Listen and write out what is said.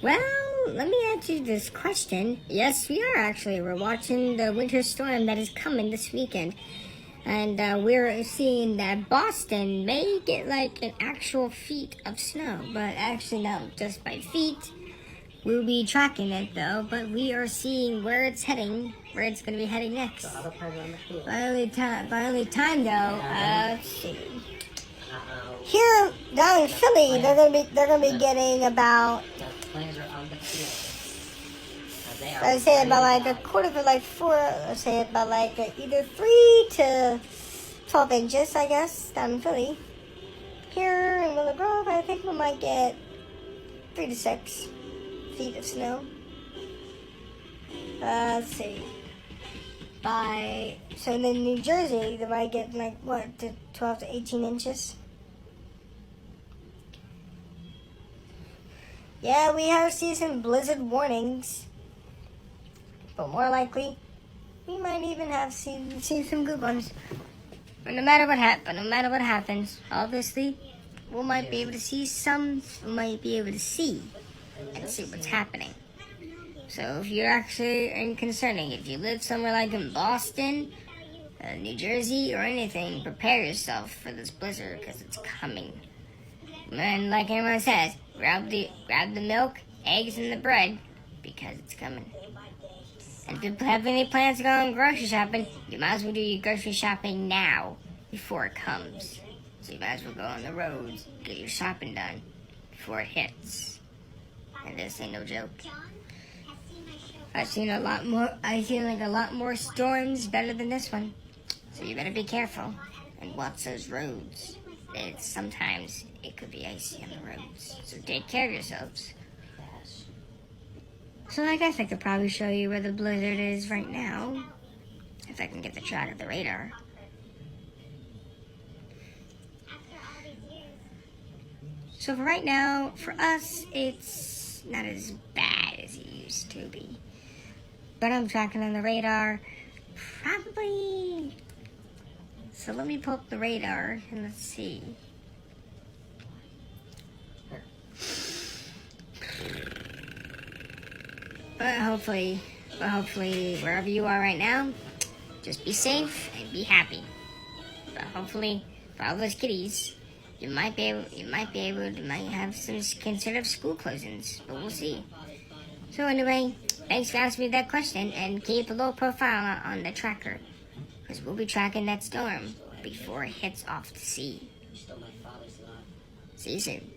Well, let me answer this question. Yes, we are actually. We're watching the winter storm that is coming this weekend. And we're seeing that Boston may get like an actual feet of snow. But actually, no, just by feet. We'll be tracking it though, but we are seeing where it's heading, where it's going to be heading next. By only time though, let's see. Here down in Philly, they're gonna be getting about, let's say about like a quarter to like 4. Let's say about like either 3 to 12 inches, I guess, down in Philly. Here in Willow Grove, I think we might get 3 to 6 feet of snow. Let's see. So in New Jersey, they might get like what, to 12 to 18 inches. Yeah, we have season blizzard warnings, but more likely, we might even have see some good ones. But no matter what happens, obviously, we might be able to see and see what's happening. So if you're actually concerning, if you live somewhere like in Boston, New Jersey, or anything, prepare yourself for this blizzard because it's coming. And like everyone says, grab the milk, eggs, and the bread because it's coming. And if you have any plans to go on grocery shopping, you might as well do your grocery shopping now before it comes. So you might as well go on the roads, get your shopping done before it hits. And this ain't no joke. I've seen a lot more storms better than this one. So you better be careful and watch those roads. Sometimes it could be icy on the roads. So take care of yourselves. So I guess I could probably show you where the blizzard is right now. If I can get the track of the radar. So for right now, for us, it's not as bad as it used to be. But I'm tracking on the radar. Probably. So let me pull up the radar and let's see. But hopefully, wherever you are right now, just be safe and be happy. But hopefully, for all those kiddies, you might have some considered school closings, but we'll see. So anyway, thanks for asking me that question, and keep a low profile on the tracker, because we'll be tracking that storm before it hits off the sea. See you soon.